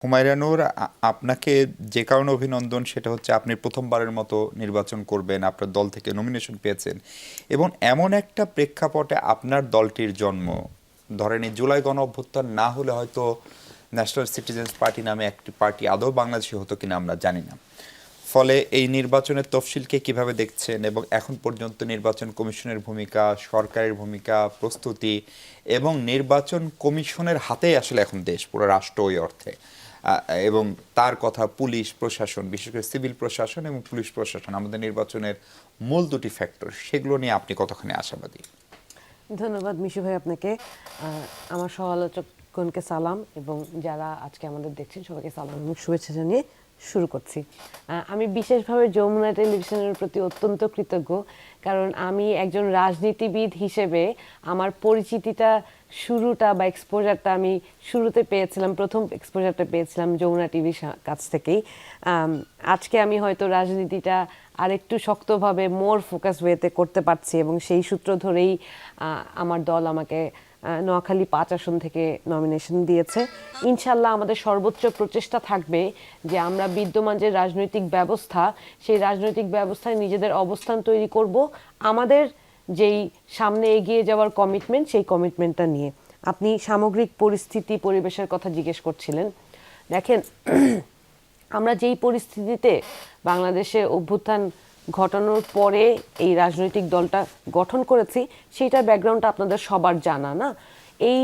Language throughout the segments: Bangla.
হুমায়রা নূর, আপনাকে যে কারণে অভিনন্দন সেটা হচ্ছে আপনি প্রথমবারের মতো নির্বাচন করবেন, আপনার দল থেকে নমিনেশন পেয়েছেন এবং এমন একটা প্রেক্ষাপটে আপনার দলটির জন্ম। ধরেন এই জুলাই গণ অভ্যুত্থান না হলে হয়তো ন্যাশনাল সিটিজেন্স পার্টি নামে একটি পার্টি আদৌ বাংলাদেশে হতো কিনা আমরা জানি না। ফলে এই নির্বাচনের তফসিলকে কিভাবে দেখছেন এবং এখন পর্যন্ত নির্বাচন কমিশনের ভূমিকা, সরকারের ভূমিকা, প্রস্তুতি এবং নির্বাচন কমিশনের হাতেই আসলে এখন দেশ, পুরো রাষ্ট্র ওই অর্থে, এবং তার কথা পুলিশ প্রশাসন, বিশেষ করে সিভিল প্রশাসন এবং পুলিশ প্রশাসন আমাদের নির্বাচনের মূল দুটি ফ্যাক্টর, সেগুলো নিয়ে আপনি কতখানি আশাবাদী? ধন্যবাদ মিশু ভাই আপনাকে। আমার সহ-আলোচকগণকে সালাম এবং যারা আজকে আমাদের দেখছেন সবাইকে সালাম এবং শুভেচ্ছা জানিয়ে শুরু করছি। আমি বিশেষভাবে যমুনা টেলিভিশনের প্রতি অত্যন্ত কৃতজ্ঞ, কারণ আমি একজন রাজনীতিবিদ হিসেবে আমার পরিচিতিটা শুরুটা বা এক্সপোজারটা আমি শুরুতে পেয়েছিলাম, প্রথম এক্সপোজারটা পেয়েছিলাম যমুনা টিভির কাছ থেকেই। আজকে আমি হয়তো রাজনীতিটা আরেকটু শক্তভাবে মোর ফোকাস ওয়েতে করতে পারছি এবং সেই সূত্র ধরেই আমার দল আমাকে নোয়াখালী ৫ আসন থেকে নমিনেশন দিয়েছে। ইনশাল্লাহ আমাদের সর্বোচ্চ প্রচেষ্টা থাকবে যে আমরা বিদ্যমান যে রাজনৈতিক ব্যবস্থা, সেই রাজনৈতিক ব্যবস্থায় নিজেদের অবস্থান তৈরি করব আমাদের যেই সামনে এগিয়ে যাওয়ার কমিটমেন্ট, সেই কমিটমেন্টটা নিয়ে। আপনি সামগ্রিক পরিস্থিতি পরিবেশের কথা জিজ্ঞেস করছিলেন। দেখেন, আমরা যেই পরিস্থিতিতে বাংলাদেশে অভ্যুত্থান ঘটানোর পরে এই রাজনৈতিক দলটা গঠন করেছি, সেইটার ব্যাকগ্রাউন্ডটা আপনাদের সবার জানা না। এই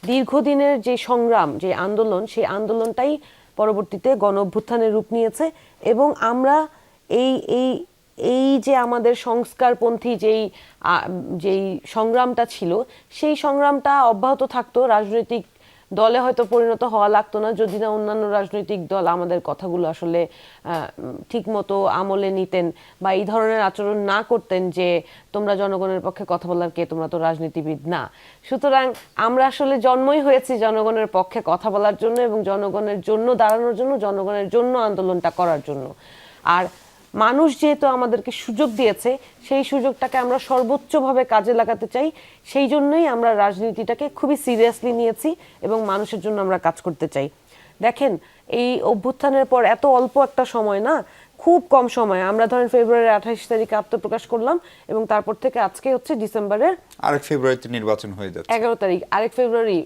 দীর্ঘদিনের যে সংগ্রাম, যে আন্দোলন, সেই আন্দোলনটাই পরবর্তীতে গণ অভ্যুত্থানের রূপ নিয়েছে এবং আমরা এই এই এই যে আমাদের সংস্কারপন্থী যেই সংগ্রামটা ছিল, সেই সংগ্রামটা অব্যাহত থাকতো। রাজনৈতিক দলে হয়তো পরিণত হওয়া লাগতো না যদি না অন্যান্য রাজনৈতিক দল আমাদের কথাগুলো আসলে ঠিকমতো আমলে নিতেন বা এই ধরনের আচরণ না করতেন যে তোমরা জনগণের পক্ষে কথা বলার কে, তোমরা তো রাজনীতিবিদ না। সুতরাং আমরা আসলে জন্মই হয়েছি জনগণের পক্ষে কথা বলার জন্য এবং জনগণের জন্য দাঁড়ানোর জন্য, জনগণের জন্য আন্দোলনটা করার জন্য। আর মানুষ যেহেতু আমাদেরকে সুযোগ দিয়েছে, সেই সুযোগটাকে আমরা সর্বোচ্চভাবে কাজে লাগাতে চাই। সেই জন্যই আমরা রাজনীতিটাকে খুবই সিরিয়াসলি নিয়েছি এবং মানুষের জন্য আমরা কাজ করতে চাই। দেখেন, এই অভ্যুত্থানের পর এত অল্প একটা সময় না, খুব কম সময়। আমরা ধরেন ফেব্রুয়ারির 28 তারিখে আত্মপ্রকাশ করলাম এবং তারপর থেকে আজকে হচ্ছে ডিসেম্বরের 8 ফেব্রুয়ারিতে নির্বাচন হয়ে যাচ্ছে। 11 তারিখ, 8 ফেব্রুয়ারি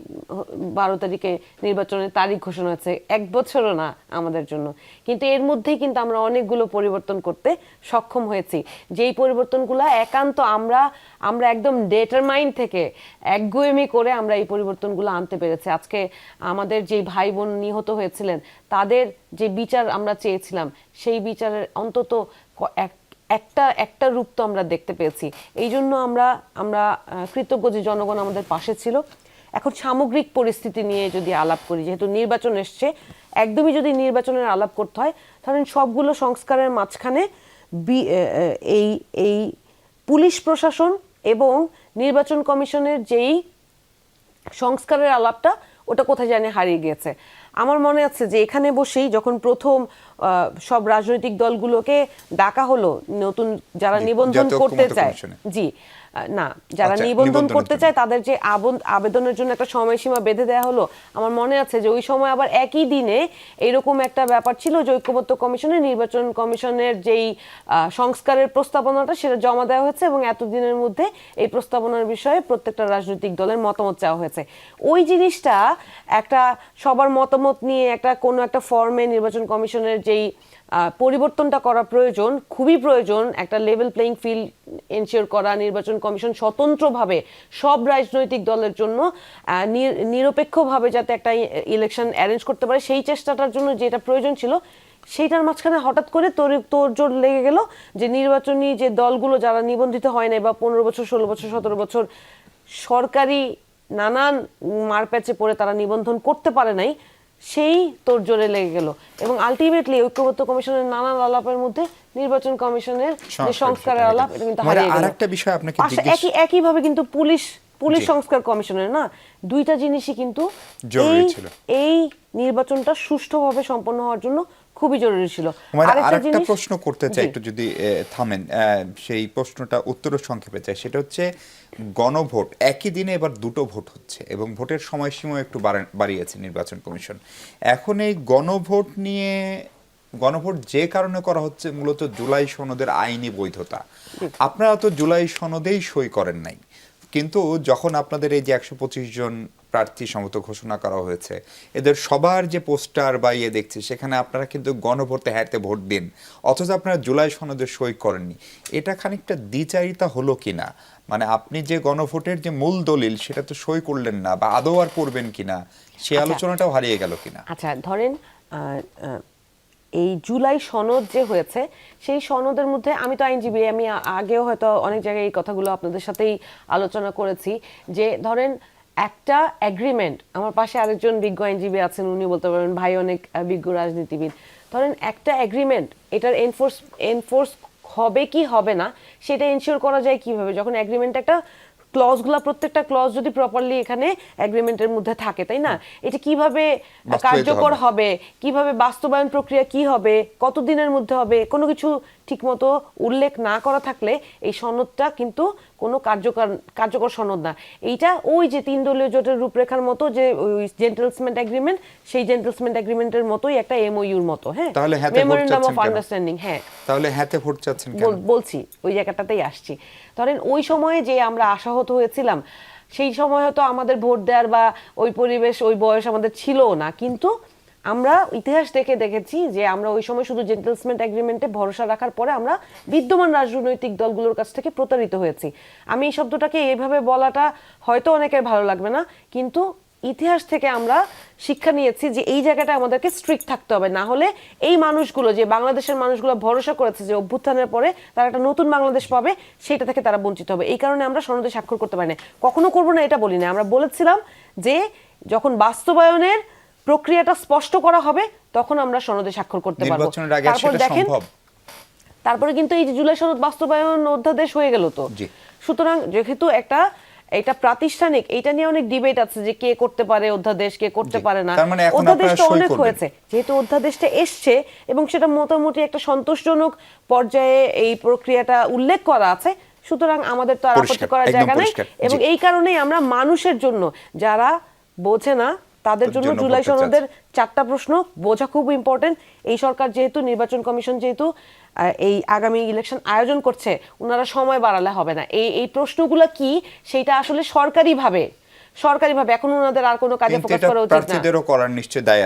12 তারিখে নির্বাচনের তারিখ ঘোষণা হয়েছে। 1 বছরও না আমাদের জন্য, কিন্তু এর মধ্যেই কিন্তু আমরা অনেকগুলো পরিবর্তন করতে সক্ষম হয়েছি। যেই পরিবর্তনগুলো একান্ত আমরা একদম ডিটারমাইন্ড থেকে একগুঁয়েমি করে আমরা এই পরিবর্তনগুলো আনতে পেরেছি। আজকে আমাদের যে ভাই বোন নিহত হয়েছিলেন, তাদের যে বিচার আমরা চেয়েছিলাম, সেই বিচারের অন্তত একটা রূপ তো আমরা দেখতে পেয়েছি। এই জন্য আমরা কৃতজ্ঞ যে জনগণ আমাদের পাশে ছিল। এখন সামগ্রিক পরিস্থিতি নিয়ে যদি আলাপ করি, যেহেতু নির্বাচন এসছে, একদমই যদি নির্বাচনের আলাপ করতে হয়, ধরেন সবগুলো সংস্কারের মাঝখানে এই এই পুলিশ প্রশাসন এবং নির্বাচন কমিশনের যেই সংস্কারের আলাপটা, ওটা কোথায় জানি হারিয়ে গিয়েছে। আমার মনে আছে যে এখানে বসেই যখন প্রথম সব রাজনৈতিক দলগুলোকে ডাকা হলো, নতুন যারা নিবন্ধন করতে চায়, জি না, যারা নিবন্ধন করতে চায় তাদের যে আবেদনের জন্য একটা সময়সীমা বেঁধে দেওয়া হলো। আমার মনে আছে যে ওই সময় আবার একই দিনে এরকম একটা ব্যাপার ছিল যে ঐক্যমত্য কমিশনে নির্বাচন কমিশনের যেই সংস্কারের প্রস্তাবনাটা, সেটা জমা দেওয়া হয়েছে এবং এতদিনের মধ্যে এই প্রস্তাবনার বিষয়ে প্রত্যেকটা রাজনৈতিক দলের মতামত চাওয়া হয়েছে। ওই জিনিসটা একটা সবার মতামত নিয়ে কোনো একটা ফর্মে নির্বাচন কমিশনের যেই পরিবর্তনটা করা প্রয়োজন, খুবই প্রয়োজন, একটা লেভেল প্লেইং ফিল্ড এনশিওর করা, নির্বাচন কমিশন স্বতন্ত্রভাবে সব রাজনৈতিক দলের জন্য নিরপেক্ষভাবে যাতে একটা ইলেকশন অ্যারেঞ্জ করতে পারে, সেই চেষ্টাটার জন্য যেটা প্রয়োজন ছিল, সেইটার মাঝখানে হঠাৎ করে তোড়জোড় লেগে গেল যে নির্বাচনী যে দলগুলো যারা নিবন্ধিত হয় নাই বা 15 বছর 16 বছর 17 বছর সরকারি নানান মারপ্যাচে পড়ে তারা নিবন্ধন করতে পারে নাই, সেই তোড়জোড়ে লেগে গেল এবং আলটিমেটলি ঐক্যবদ্ধ কমিশনের নানান আলাপের মধ্যে নির্বাচন কমিশনের যে সংস্কারের আলাপ, এটা কিন্তু হারিয়ে গেল। আরেকটা বিষয় আপনাকে একইভাবে কিন্তু পুলিশ পুলিশ জি। সংস্কার কমিশনের না, দুইটা জিনিসই কিন্তু জরুরি এই ছিল। এই নির্বাচনটা সুষ্ঠুভাবে সম্পন্ন হওয়ার জন্য খুবই জরুরি ছিল। মানে আরেকটা আরেকটা জিনিস, প্রশ্ন করতে চাই, জি, একটু যদি থামেন, সেই প্রশ্নটা উত্তর সংক্ষেপে চাই। সেটা হচ্ছে গণভোট একই দিনে এবার দুটো ভোট হচ্ছে এবং ভোটের সময়সীমা একটু বাড়িয়েছে নির্বাচন কমিশন। এখন এই গণভোট যে কারণে করা হচ্ছে মূলত জুলাই সনদের আইনি বৈধতা। আপনারা তো জুলাই সনদেই সই করেন নাই, কিন্তু যখন আপনাদের এই যে 125 জন প্রার্থী সম্মত ঘোষণা করা হয়েছে, এদের সবার যে পোস্টার বা ইয়ে দেখছি, সেখানে আপনারা কিন্তু গণভোটে হ্যাঁতে ভোট দিন, অথচ আপনারা জুলাই সনদে সই করেননি। এটা খানিকটা দ্বিচারিতা হলো কিনা? মানে আপনি যে গণভোটের যে মূল দলিল সেটা তো সই করলেন না, বা আদৌ আর করবেন কিনা সে আচ্ছা। আলোচনাটাও হারিয়ে গেল কিনা? আচ্ছা ধরেন এই জুলাই সনদ যে হয়েছে, সেই সনদের মধ্যে, আমি তো আইনজীবী, আমি আগেও হয়তো অনেক জায়গায় এই কথাগুলো আপনাদের সাথেই আলোচনা করেছি, যে ধরেন একটা এগ্রিমেন্ট, আমার পাশে আরেকজন বিজ্ঞ আইনজীবী আছেন, উনি বলতে পারবেন, ভাই অনেক বিজ্ঞ রাজনীতিবিদ। ধরেন একটা এগ্রিমেন্ট, এটার এনফোর্স হবে কি হবে না সেটা এনশিওর করা যায় কিভাবে, যখন এগ্রিমেন্ট একটা ক্লজগুলা, প্রত্যেকটা ক্লজ যদি প্রপারলি এখানে এগ্রিমেন্টের মধ্যে থাকে, তাই না? এটা কিভাবে বাস্তবায়িত কার্যকর হবে। হবে, কিভাবে বাস্তবায়ন প্রক্রিয়া কি হবে, কতদিনের মধ্যে হবে, কোনো কিছু ঠিকমতো উল্লেখ না করা থাকলে এই সনদটা কিন্তু কোনো কার্যকর সনদ না। এইটা ওই যে 3 দলীয় জোটের রূপরেখার মতো, যে ওই জেন্টলসম্যান এগ্রিমেন্ট, সেই জেন্টলসম্যান এগ্রিমেন্টের মতোই একটা এমওইউর মতো, হ্যাঁ, তাহলে হাতে ভোট মেমোরেন্ডাম চাচ্ছেন অফ কেন? আন্ডারস্ট্যান্ডিং। হ্যাঁ, তাহলে হাতে ভোট চাচ্ছেন কেন? বলছি, ওই জায়গাটাতেই আসছি। ধরেন ওই সময়ে যে আমরা আশাহত হয়েছিলাম, সেই সময় হয়তো আমাদের ভোট দেওয়ার বা ওই পরিবেশ, ওই বয়স আমাদের ছিল না, কিন্তু আমরা ইতিহাস দেখেছি যে আমরা ওই সময় শুধু জেন্টলসম্যান এগ্রিমেন্টে ভরসা রাখার পরে আমরা বিদ্যমান রাজনৈতিক দলগুলোর কাছ থেকে প্রতারিত হয়েছি। আমি এই শব্দটাকে এইভাবে বলাটা হয়তো অনেকের ভালো লাগবে না, কিন্তু ইতিহাস থেকে আমরা শিক্ষা নিয়েছি যে এই জায়গাটা আমাদেরকে স্ট্রিক্ট থাকতে হবে, না হলে এই মানুষগুলো, যে বাংলাদেশের মানুষগুলো ভরসা করেছে যে অভ্যুত্থানের পরে তারা একটা নতুন বাংলাদেশ পাবে, সেটা থেকে তারা বঞ্চিত হবে। এই কারণে আমরা সনদে স্বাক্ষর করতে পারি না, কখনো করবো না এটা বলি না। আমরা বলেছিলাম যে যখন বাস্তবায়নের প্রক্রিয়াটা স্পষ্ট করা হবে তখন আমরা সনদে স্বাক্ষর করতে পারবো। নির্বাচনের আগে আর তারপর সেটা দেখেন, সম্ভব? তারপরে কিন্তু এই যে জুলাই সনদ বাস্তবায়ন অধ্যাদেশ হয়ে গেল তো। জি। সুতরাং যেহেতু এটা প্রাতিষ্ঠানিক, এটা নিয়ে অনেক ডিবেট আছে যে কে করতে পারে অধ্যাদেশ, কে করতে জি। পারে না। তার মানে এখন অধ্যাদেশটা আপনারা সই অনেক করবেন। হয়েছে, যেহেতু অধ্যাদেশটা এসছে এবং সেটা মোটামুটি একটা সন্তোষজনক পর্যায়ে এই প্রক্রিয়াটা উল্লেখ করা আছে, সুতরাং আমাদের তো আর আপত্তি পরিষ্কার, করার একদম জায়গা নাই। পরিষ্কার। এবং জি। এই কারণেই আমরা মানুষের জন্য, যারা বোঝে না তাদের জন্য জন্য জুলাই বলতে সনদের 4টা প্রশ্ন বোঝা খুব ইম্পর্টেন্ট। এই সরকার যেহেতু, নির্বাচন কমিশন যেহেতু এই আগামী ইলেকশন আয়োজন করছে, ওনারা সময় বাড়ালে হবে না। এই প্রশ্নগুলো কি সেটা আসলে সরকারিভাবে এখন ওনাদের আর কোনো কাজে কিন্তু ফোকাস এটা করা উচিত না। প্রার্থীদেরও করার নিশ্চয় দায়